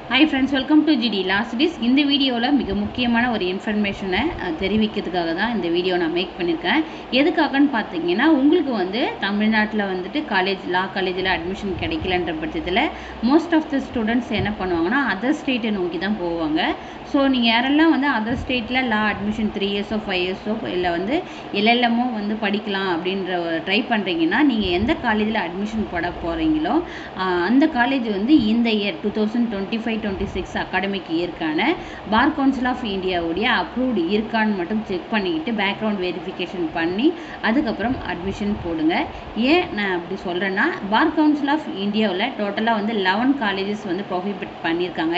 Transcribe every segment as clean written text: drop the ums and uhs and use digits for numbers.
Hi friends, welcome to GD Last Days. இந்த வீடியோவில் மிக முக்கியமான ஒரு இன்ஃபர்மேஷனை தெரிவிக்கிறதுக்காக தான் இந்த வீடியோ நான் மேக் பண்ணியிருக்கேன். எதுக்காகன்னு பார்த்தீங்கன்னா, உங்களுக்கு வந்து தமிழ்நாட்டில் வந்துட்டு லா காலேஜில் அட்மிஷன் கிடைக்கலன்ற பட்சத்தில் மோஸ்ட் ஆஃப் த ஸ்டூடெண்ட்ஸ் என்ன பண்ணுவாங்கன்னா, அதர் ஸ்டேட்டை நோக்கி தான் போவாங்க. ஸோ நீங்கள் யாரெல்லாம் வந்து அதர் ஸ்டேட்டில் லா அட்மிஷன் 3 இயர்ஸோ 5 இயர்ஸோ இல்லை வந்து எல்எல்எம்மோ வந்து படிக்கலாம் அப்படின்ற ட்ரை பண்ணுறீங்கன்னா, நீங்கள் எந்த காலேஜில் அட்மிஷன் போட போகிறீங்களோ அந்த காலேஜ் வந்து இந்த இயர் 2025-26 அகாடமிக் இயர்க்கான பார் கவுன்சில் ஆஃப் இந்தியாவுடைய அப்ரூவ்டு இருக்கான்னு மட்டும் செக் பண்ணிக்கிட்டு பேக்ரவுண்ட் வெரிஃபிகேஷன் பண்ணி அதுக்கப்புறம் அட்மிஷன் போடுங்க. ஏன் நான் அப்படி சொல்கிறேன்னா, பார் கவுன்சில் ஆஃப் இந்தியாவில் டோட்டலாக வந்து 11 காலேஜஸ் வந்து ப்ரொஹிபிட் பண்ணியிருக்காங்க.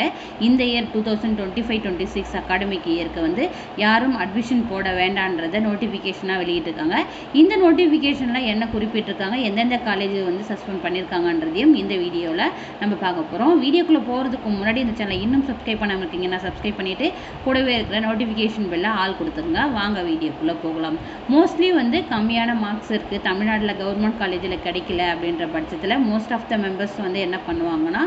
இந்த இயர் 2025-26 அகாடமிக் இயருக்கு வந்து யாரும் அட்மிஷன் போட வேண்டான்றதை நோட்டிஃபிகேஷனாக வெளியிட்டிருக்காங்க. இந்த நோட்டிஃபிகேஷனில் என்ன குறிப்பிட்டிருக்காங்க, எந்தெந்த காலேஜ் வந்து சஸ்பெண்ட் பண்ணியிருக்காங்கன்றதையும் இந்த வீடியோவில் நம்ம பார்க்க போகிறோம். வீடியோக்குள்ளே போகிறதுக்கு முன்னாடி இந்த சேனலை இன்னும் சப்ஸ்கிரைப் பண்ணாமல் இருக்கீங்கன்னா சப்ஸ்கிரைப் பண்ணிவிட்டு கூடவே இருக்கிற நோட்டிஃபிகேஷன் பெல்ல ஆல் கொடுத்துருங்க. வாங்க வீடியோக்குள்ளே போகலாம். மோஸ்ட்லி வந்து கம்மியான மார்க்ஸ் இருக்குது, தமிழ்நாட்டில் கவர்மெண்ட் காலேஜில் கிடைக்கல அப்படின்ற பட்சத்தில் மோஸ்ட் ஆஃப் த மெம்பர்ஸ் வந்து என்ன பண்ணுவாங்கன்னா,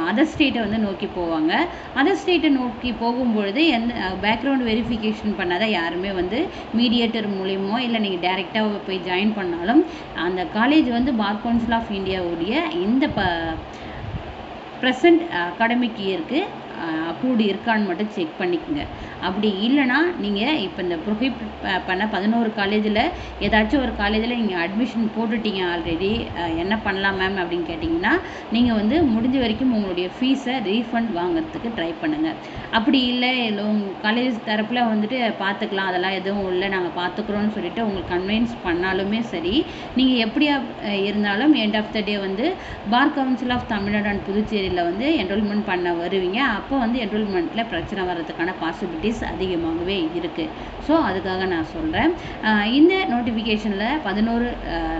அதர் ஸ்டேட்டை வந்து நோக்கி போவாங்க. அதர் ஸ்டேட்டை நோக்கி போகும்பொழுது எந்த பேக்ரவுண்ட் வெரிஃபிகேஷன் பண்ணாத யாருமே வந்து மீடியேட்டர் மூலியமோ இல்லை நீங்கள் டைரெக்டாக போய் ஜாயின் பண்ணாலும் அந்த காலேஜ் வந்து பார் கவுன்சில் ஆஃப் இந்தியாவுடைய இந்த ப்ரெசண்ட் அகாடமிக் இயருக்கு அப்ரூவ்டு இருக்கான்னு மட்டும் செக் பண்ணிக்கோங்க. அப்படி இல்லைனா நீங்கள் இப்போ இந்த ப்ரொஹிபிட் பண்ண 11 காலேஜில் ஏதாச்சும் ஒரு காலேஜில் நீங்கள் அட்மிஷன் போட்டுட்டீங்க ஆல்ரெடி, என்ன பண்ணலாம் மேம் அப்படின்னு கேட்டிங்கன்னா, நீங்கள் வந்து முடிஞ்ச வரைக்கும் உங்களுடைய ஃபீஸை ரீஃபண்ட் வாங்கிறதுக்கு ட்ரை பண்ணுங்கள். அப்படி இல்லை உங்கள் காலேஜ் தரப்பில் வந்துட்டு பார்த்துக்கலாம், அதெல்லாம் எதுவும் இல்லை, நாங்கள் பார்த்துக்குறோன்னு சொல்லிட்டு உங்களுக்கு கன்வின்ஸ் பண்ணாலுமே சரி, நீங்கள் எப்படியா இருந்தாலும் எண்ட் ஆஃப் த டே வந்து bar council of Tamil Nadu and புதுச்சேரியில் வந்து என்ரோல்மெண்ட் பண்ண வருவீங்க. அப்போ வந்து என்ரோல்மெண்ட்டில் பிரச்சனை வர்றதுக்கான பாசிபிலிட்டிஸ் அதிகமாகவே இருக்குது. ஸோ அதுக்காக நான் சொல்கிறேன். இந்த நோட்டிஃபிகேஷனில் 11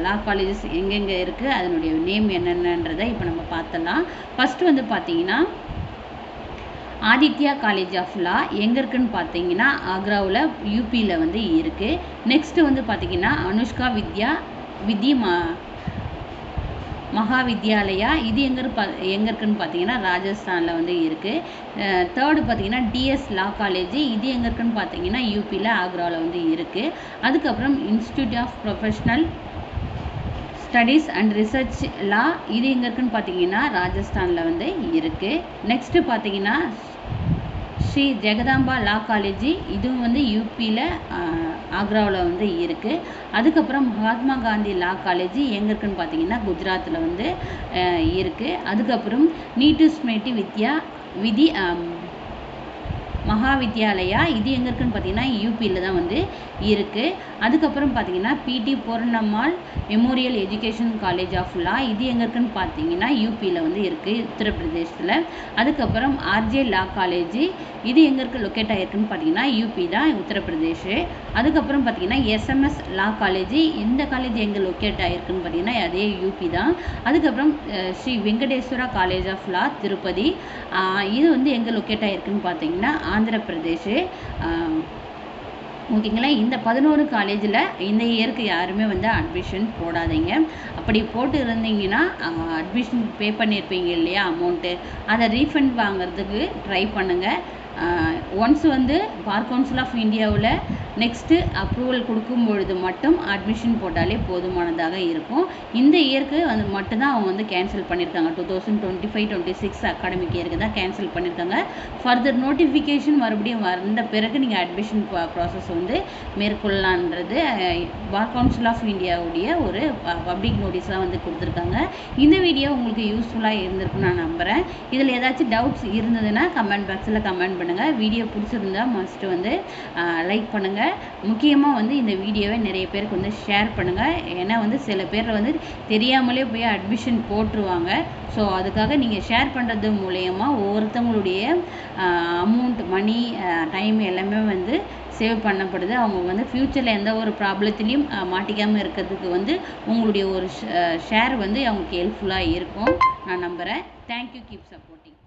லா காலேஜஸ் எங்கெங்கே இருக்குது, அதனுடைய நேம் என்னென்னன்றதை இப்போ நம்ம பார்த்தலாம். ஃபஸ்ட்டு வந்து பார்த்தீங்கன்னா, ஆதித்யா காலேஜ் ஆஃப் லா எங்கே இருக்குன்னு பார்த்தீங்கன்னா ஆக்ராவில் யூபியில் வந்து இருக்குது. நெக்ஸ்ட்டு வந்து பார்த்தீங்கன்னா அனுஷ்கா வித்யா மகாவித்யாலயா, இது எங்கே இருக்குன்னு பார்த்தீங்கன்னா ராஜஸ்தானில் வந்து இருக்குது. தேர்டு பார்த்தீங்கன்னா டிஎஸ் லா காலேஜ், இது எங்கே இருக்குன்னு பார்த்தீங்கன்னா யூபியில் ஆக்ராவில் வந்து இருக்குது. அதுக்கப்புறம் institute of professional studies and research law, இது எங்கே இருக்குன்னு பார்த்தீங்கன்னா ராஜஸ்தானில் வந்து இருக்குது. நெக்ஸ்ட்டு பார்த்தீங்கன்னா ஸ்ரீ ஜெகதாம்பா லா காலேஜ், இதுவும் வந்து யூபியில் ஆக்ராவில் வந்து இருக்குது. அதுக்கப்புறம் மகாத்மா காந்தி லா காலேஜ் எங்கே இருக்குன்னு பார்த்தீங்கன்னா குஜராத்தில் வந்து இருக்குது. அதுக்கப்புறம் நீட்டு ஸ்மிருதி விதி மகாவித்யாலயா, இது எங்கே இருக்குன்னு பார்த்தீங்கன்னா யூபியில் தான் வந்து இருக்குது. அதுக்கப்புறம் பார்த்தீங்கன்னா PD Poornammal memorial education college of law, இது எங்கே இருக்குன்னு பார்த்தீங்கன்னா யூபியில் வந்து இருக்குது, உத்தரப்பிரதேசத்தில். அதுக்கப்புறம் ஆர்ஜே லா காலேஜ், இது எங்கே இருக்குது லொக்கேட் ஆகிருக்குன்னு பார்த்தீங்கன்னா யூபி தான், உத்தரப்பிரதேஷ். அதுக்கப்புறம் பார்த்தீங்கன்னா எஸ்எம்எஸ் லா காலேஜ், இந்த காலேஜ் எங்கே லொக்கேட் ஆகிருக்குன்னு பார்த்தீங்கன்னா அதே யூபி தான். அதுக்கப்புறம் Shri Venkateswara college of law Tirupati, இது வந்து எங்கே லொக்கேட் ஆகிருக்குன்னு பார்த்தீங்கன்னா ஆந்திர பிரதேஷ். ஓகேங்களா. இந்த 11 காலேஜில் இந்த இயருக்கு யாருமே வந்து அட்மிஷன் போடாதீங்க. அப்படி போட்டு இருந்தீங்கன்னா அட்மிஷன் பே பண்ணியிருப்பீங்க இல்லையா அமௌண்ட்டு, அதை ரீஃபண்ட் வாங்கிறதுக்கு ட்ரை பண்ணுங்கள். ஒன்ஸ் வந்து பார் கவுன்சில் ஆஃப் இந்தியாவில் நெக்ஸ்ட்டு அப்ரூவல் கொடுக்கும் பொழுது மட்டும் அட்மிஷன் போட்டாலே போதுமானதாக இருக்கும். இந்த இயருக்கு வந்து மட்டும்தான் அவங்க வந்து கேன்சல் பண்ணியிருக்காங்க. 2025-26 அகாடமிக் இயருக்கு தான் கேன்சல் பண்ணியிருக்காங்க. ஃபர்தர் நோட்டிஃபிகேஷன் மறுபடியும் வந்த பிறகு நீங்கள் அட்மிஷன் ப்ராசஸ் வந்து மேற்கொள்ளலான்றது பார் கவுன்சில் ஆஃப் இந்தியாவுடைய ஒரு பப்ளிக் நோட்டீஸாக வந்து கொடுத்துருக்காங்க. இந்த வீடியோ உங்களுக்கு யூஸ்ஃபுல்லாக இருந்திருக்குன்னு நான் நம்புகிறேன். இதில் ஏதாச்சும் டவுட்ஸ் இருந்ததுன்னா கமெண்ட் பாக்ஸில் கமெண்ட் பண்ணுங்கள். வீடியோ பிடிச்சிருந்தா மஸ்ட்டு வந்து லைக் பண்ணுங்கள். முக்கியமாக வந்து இந்த வீடியோவை நிறைய பேருக்கு வந்து ஷேர் பண்ணுங்கள். ஏன்னா வந்து சில பேர் வந்து தெரியாமலே போய் அட்மிஷன் போட்டுருவாங்க. ஸோ அதுக்காக நீங்கள் ஷேர் பண்ணுறது மூலயமா ஒவ்வொருத்தவங்களுடைய அமௌண்ட், மணி, டைம் எல்லாமே வந்து சேவ் பண்ணப்படுது. அவங்க வந்து ஃப்யூச்சரில் எந்த ஒரு ப்ராப்ளத்துலேயும் மாட்டிக்காமல் இருக்கிறதுக்கு வந்து உங்களுடைய ஒரு ஷேர் வந்து அவங்களுக்கு ஹெல்ப்ஃபுல்லாக இருக்கும் நான் நம்புகிறேன். Thank you, keep supporting.